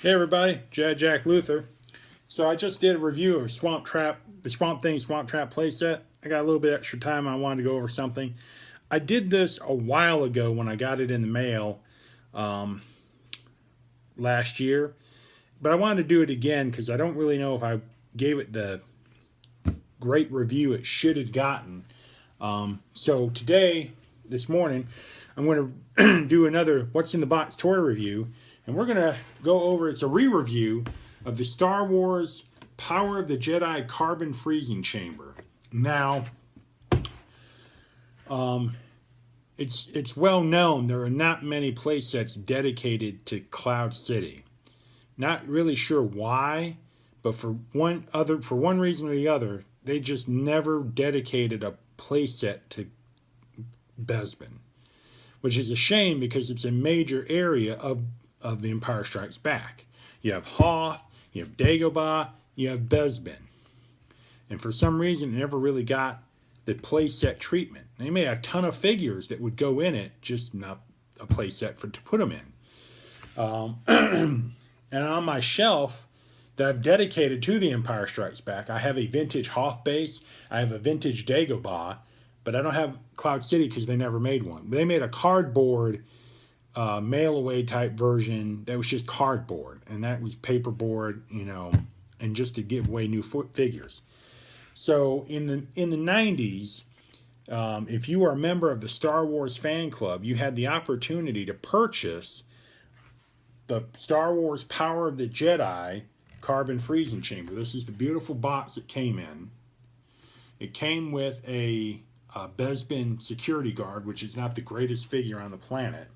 Hey everybody, Jack Luther. So I just did a review of the Swamp Thing Swamp Trap playset. I got a little bit extra time. I wanted to go over something. I did this a while ago when I got it in the mail um, last year, but I wanted to do it again because I don't really know if I gave it the great review it should have gotten. So today, this morning, I'm going to do another What's in the Box toy review, and we're going to go over, it's a re-review of the Star Wars Power of the Jedi Carbon Freezing Chamber. Now, it's well known there are not many playsets dedicated to Cloud City. Not really sure why, but for one reason or the other, they just never dedicated a playset to Bespin, which is a shame because it's a major area of The Empire Strikes Back. You have Hoth, you have Dagobah, you have Bespin. And for some reason, it never really got the playset treatment. They made a ton of figures that would go in it, just not a playset to put them in. And on my shelf that I've dedicated to The Empire Strikes Back, I have a vintage Hoth base, I have a vintage Dagobah, but I don't have Cloud City because they never made one. They made a cardboard mail-away type version that was just cardboard, and that was paperboard, and just to give away new figures. So in the 90s, if you were a member of the Star Wars fan club, you had the opportunity to purchase the Star Wars Power of the Jedi Carbon Freezing Chamber. This is the beautiful box it came in. It came with a Bespin security guard, which is not the greatest figure on the planet.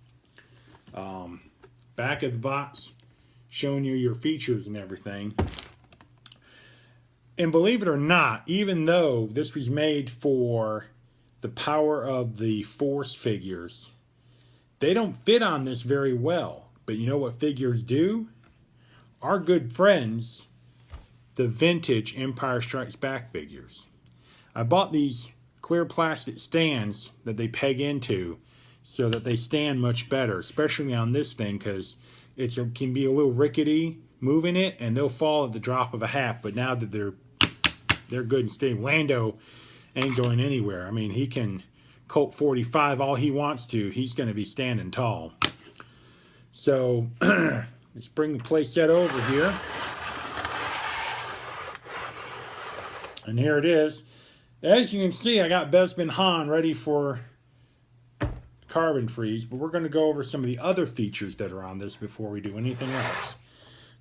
Back of the box showing you your features and everything. And believe it or not, even though this was made for the Power of the Force figures, they don't fit on this very well. But you know what figures do? Our good friends, the vintage Empire Strikes Back figures. I bought these clear plastic stands that they peg into so that they stand much better, especially on this thing because it can be a little rickety moving it and they'll fall at the drop of a hat. But now that they're good and stable, Lando ain't going anywhere. I mean, he can Colt 45 all he wants to. He's going to be standing tall. So let's bring the playset over here. And here it is. As you can see, I got Bespin Han ready for carbon freeze, but we're going to go over some of the other features that are on this before we do anything else.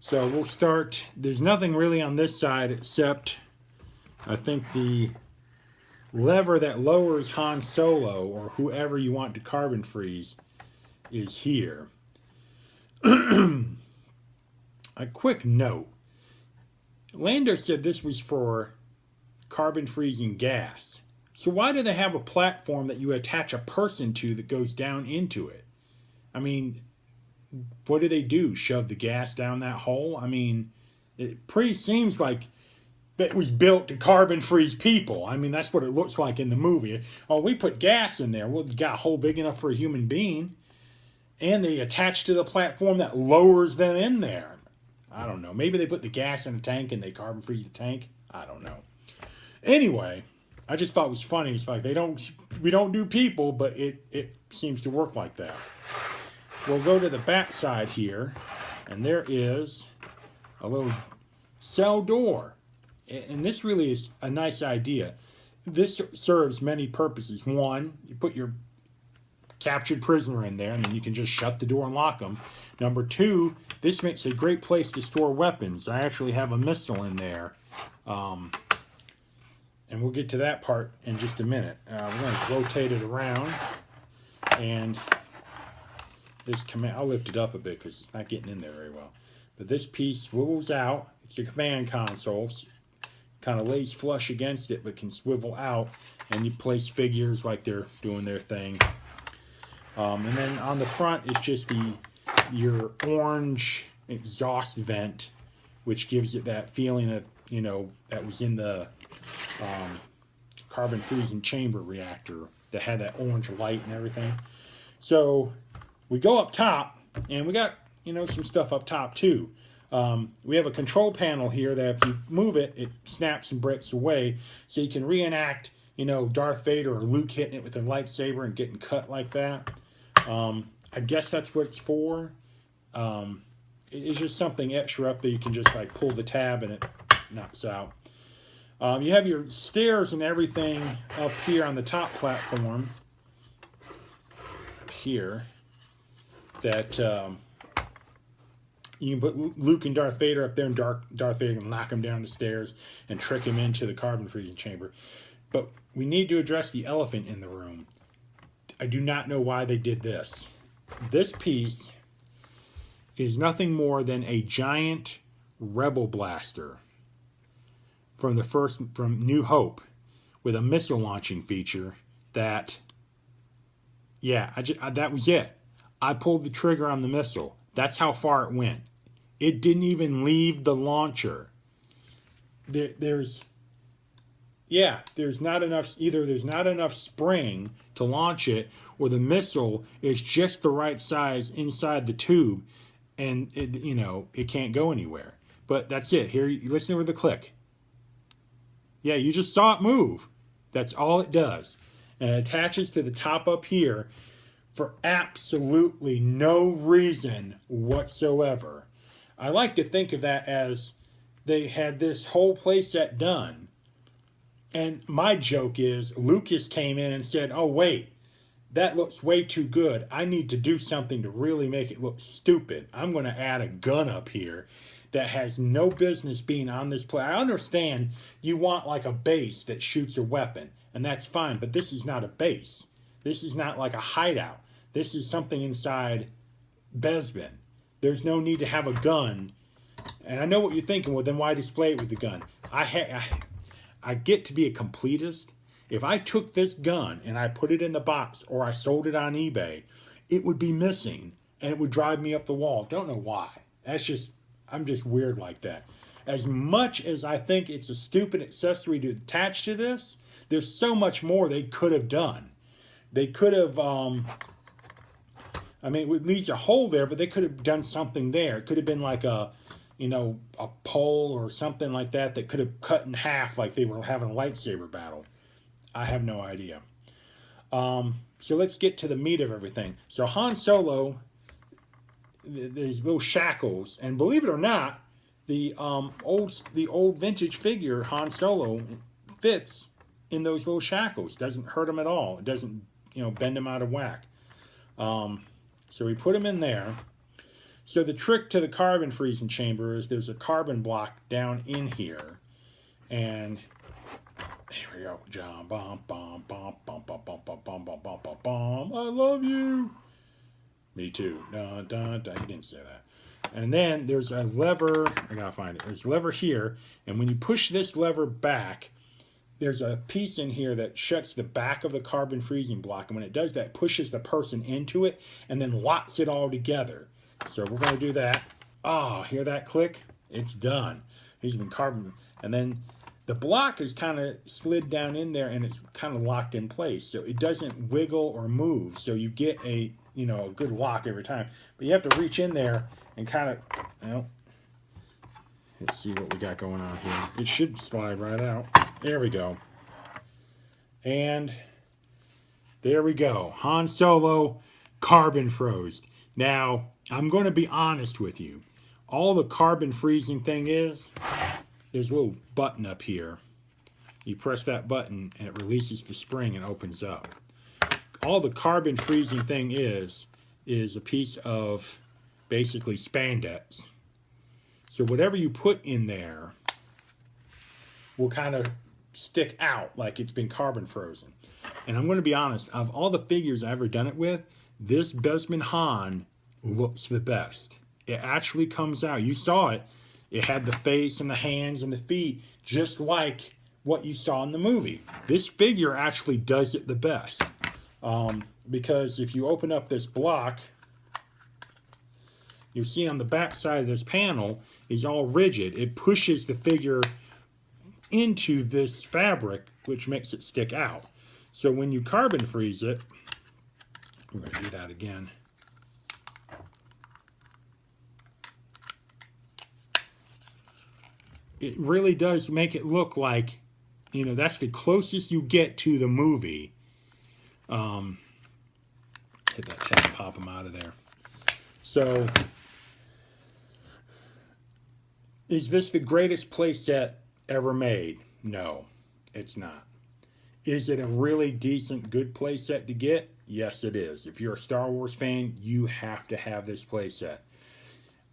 So we'll start. There's nothing really on this side except I think the lever that lowers Han Solo or whoever you want to carbon freeze is here. A quick note. Lando said this was for carbon freezing gas. So why do they have a platform that you attach a person to that goes down into it? I mean, what do they do? Shove the gas down that hole? I mean, it pretty seems like that was built to carbon freeze people. I mean, that's what it looks like in the movie. Oh, we put gas in there. Well, you got a hole big enough for a human being. And they attach to the platform that lowers them in there. I don't know. Maybe they put the gas in a tank and they carbon freeze the tank. I don't know. Anyway, I just thought it was funny. It's like we don't do people, but it seems to work like that. We'll go to the back side here, and there is a little cell door. And this really is a nice idea. This serves many purposes. One, you put your captured prisoner in there, and then you can just shut the door and lock them. Number two, this makes a great place to store weapons. I actually have a missile in there. And we'll get to that part in just a minute. We're going to rotate it around. And this command, I'll lift it up a bit because it's not getting in there very well. But this piece swivels out. It's a command console. Kind of lays flush against it, but can swivel out. And you place figures like they're doing their thing. And then on the front is just your orange exhaust vent, which gives it that feeling of, that was in the carbon freezing chamber reactor that had that orange light and everything. So we go up top and we got, some stuff up top too. We have a control panel here that if you move it, it snaps and breaks away, so you can reenact, Darth Vader or Luke hitting it with a lightsaber and getting cut like that. I guess that's what it's for. It's just something extra up there. You can just like pull the tab and it knocks out. You have your stairs and everything up here on the top platform. Here, that you can put Luke and Darth Vader up there, and Darth Vader can knock him down the stairs and trick him into the carbon freezing chamber. But we need to address the elephant in the room. I do not know why they did this. This piece is nothing more than a giant rebel blaster from New Hope, with a missile launching feature that, that was it. I pulled the trigger on the missile. That's how far it went. It didn't even leave the launcher. There's not enough, either there's not enough spring to launch it, or the missile is just the right size inside the tube, and it can't go anywhere. But that's it. Here, you listen to the click. Yeah, you just saw it move. That's all it does. And it attaches to the top up here for absolutely no reason whatsoever. I like to think of that as they had this whole playset done. And my joke is Lucas came in and said, oh, wait, that looks way too good. I need to do something to really make it look stupid. I'm going to add a gun up here that has no business being on this play. I understand you want like a base that shoots a weapon, and that's fine, but this is not a base. This is not like a hideout. This is something inside Bespin. There's no need to have a gun. And I know what you're thinking, well, then why display it with the gun? I get to be a completist. If I took this gun and I put it in the box, or I sold it on eBay, it would be missing, and it would drive me up the wall. Don't know why. I'm just weird like that. As much as I think it's a stupid accessory to attach to this, there's so much more they could have done. They could have, it would leave a hole there, but they could have done something there. It could have been like a pole or something like that could have cut in half like they were having a lightsaber battle. I have no idea. So let's get to the meat of everything. So Han Solo, these little shackles, and believe it or not, the old vintage figure Han Solo fits in those little shackles. Doesn't hurt him at all. It doesn't bend him out of whack. So we put him in there. So the trick to the carbon freezing chamber is there's a carbon block down in here, and here we go. John, bom, bom, bom, bom, bom, bom, bom, bom, bom, bom, bom, bom. I love you. Me too. Dun, dun, dun. He didn't say that. And then there's a lever. I gotta find it. There's a lever here, and when you push this lever back, there's a piece in here that shuts the back of the carbon freezing block, and when it does that, it pushes the person into it and then locks it all together. So we're going to do that. Oh, hear that click? It's done. He's been carbon. And then the block is kind of slid down in there, and it's kind of locked in place. So it doesn't wiggle or move. So you get a good lock every time. But you have to reach in there and kind of, let's see what we got going on here. It should slide right out. There we go. And there we go. Han Solo carbon froze. Now, I'm going to be honest with you. All the carbon freezing thing is, there's a little button up here. You press that button and it releases the spring and opens up. All the carbon freezing thing is a piece of basically spandex. So whatever you put in there will kind of stick out like it's been carbon frozen. And I'm going to be honest, of all the figures I've ever done it with, this Bespin Han looks the best. It actually comes out. You saw it. It had the face and the hands and the feet just like what you saw in the movie. This figure actually does it the best. Because if you open up this block, you see on the back side of this panel is all rigid. It pushes the figure into this fabric, which makes it stick out. So when you carbon freeze it, we're going to do that again. it really does make it look like, you know, that's the closest you get to the movie. Hit that tab and pop them out of there. So, is this the greatest playset ever made? No, it's not. Is it a really decent, good playset to get? Yes, it is. If you're a Star Wars fan, you have to have this playset.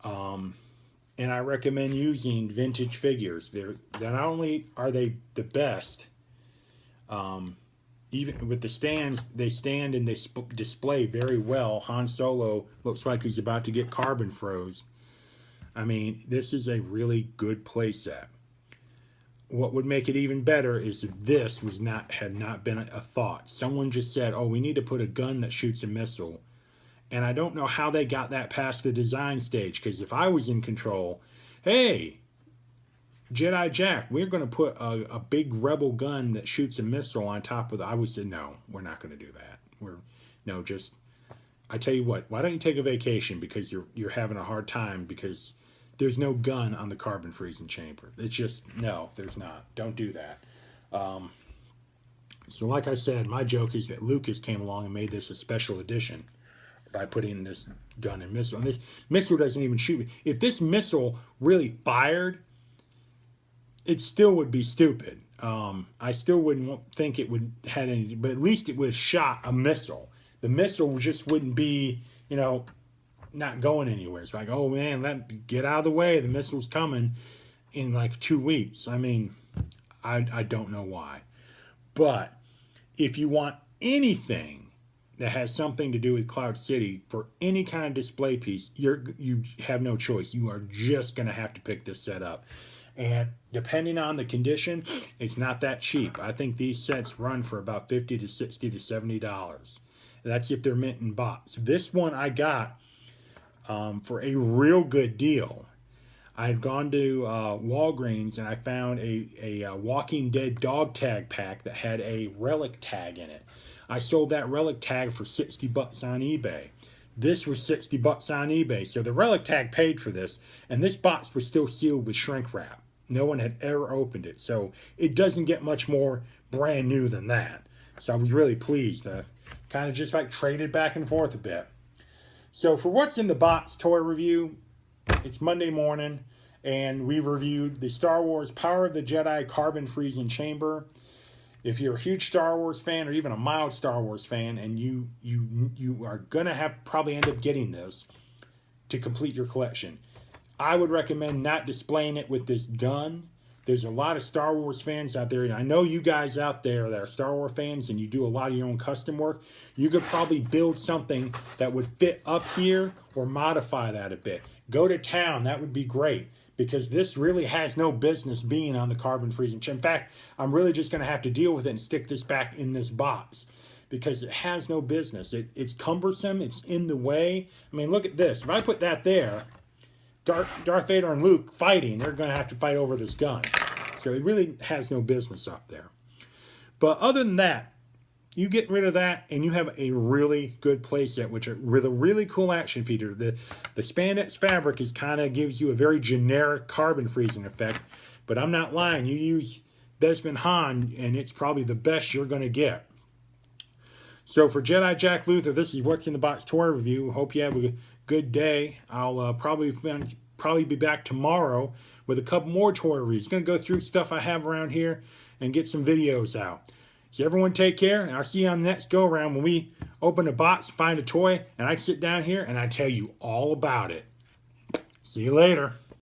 And I recommend using vintage figures. They're not only are they the best, even with the stands, they stand and they display very well. Han Solo looks like he's about to get carbon froze. I mean, this is a really good playset. What would make it even better is if this had not been a thought. Someone just said, "Oh, we need to put a gun that shoots a missile," and I don't know how they got that past the design stage. Because if I was in control, hey, Jedi Jack, we're going to put a big rebel gun that shoots a missile on top of the. I would say, no, we're not going to do that. I tell you what, why don't you take a vacation because you're having a hard time because there's no gun on the carbon freezing chamber. It's just, no, there's not. Don't do that. So like I said, my joke is that Lucas came along and made this a special edition by putting this gun and missile. And this missile doesn't even shoot me. If this missile really fired, it still would be stupid. I still wouldn't think it would had any, but at least it would have shot a missile. The missile just wouldn't be, you know, not going anywhere. It's like, oh man, get out of the way. The missile's coming in like 2 weeks. I mean, I don't know why. But if you want anything that has something to do with Cloud City for any kind of display piece, you have no choice. You are just going to have to pick this set up. And depending on the condition, it's not that cheap. I think these sets run for about $50 to $60 to $70. That's if they're mint in box. This one I got for a real good deal. I had gone to Walgreens and I found a Walking Dead dog tag pack that had a relic tag in it. I sold that relic tag for $60 on eBay. This was $60 on eBay, so the relic tag paid for this, and this box was still sealed with shrink wrap. No one had ever opened it, so it doesn't get much more brand new than that. So I was really pleased. Kind of just like traded back and forth a bit. So for what's in the box toy review, it's Monday morning, and we reviewed the Star Wars Power of the Jedi Carbon Freezing Chamber. If you're a huge Star Wars fan or even a mild Star Wars fan, and you are going to probably end up getting this to complete your collection, I would recommend not displaying it with this gun. There's a lot of Star Wars fans out there, and I know you guys out there that are Star Wars fans and you do a lot of your own custom work. You could probably build something that would fit up here or modify that a bit. Go to town, that would be great, because this really has no business being on the carbon freezing chamber. In fact, I'm really just going to have to deal with it and stick this back in this box because it has no business. It's cumbersome. It's in the way. I mean, look at this. If I put that there, Darth Vader and Luke fighting, they're going to have to fight over this gun. So it really has no business up there. But other than that, you get rid of that and you have a really good playset, with a really cool action feature. The spandex fabric kind of gives you a very generic carbon freezing effect. But I'm not lying. You use Besman Han and it's probably the best you're going to get. So for Jedi Jack Luther, this is what's in the box toy review. Hope you have a good day. I'll probably be back tomorrow with a couple more toy reviews. Going to go through stuff I have around here and get some videos out. So everyone take care, and I'll see you on the next go around when we open a box, find a toy, and I sit down here and I tell you all about it. See you later.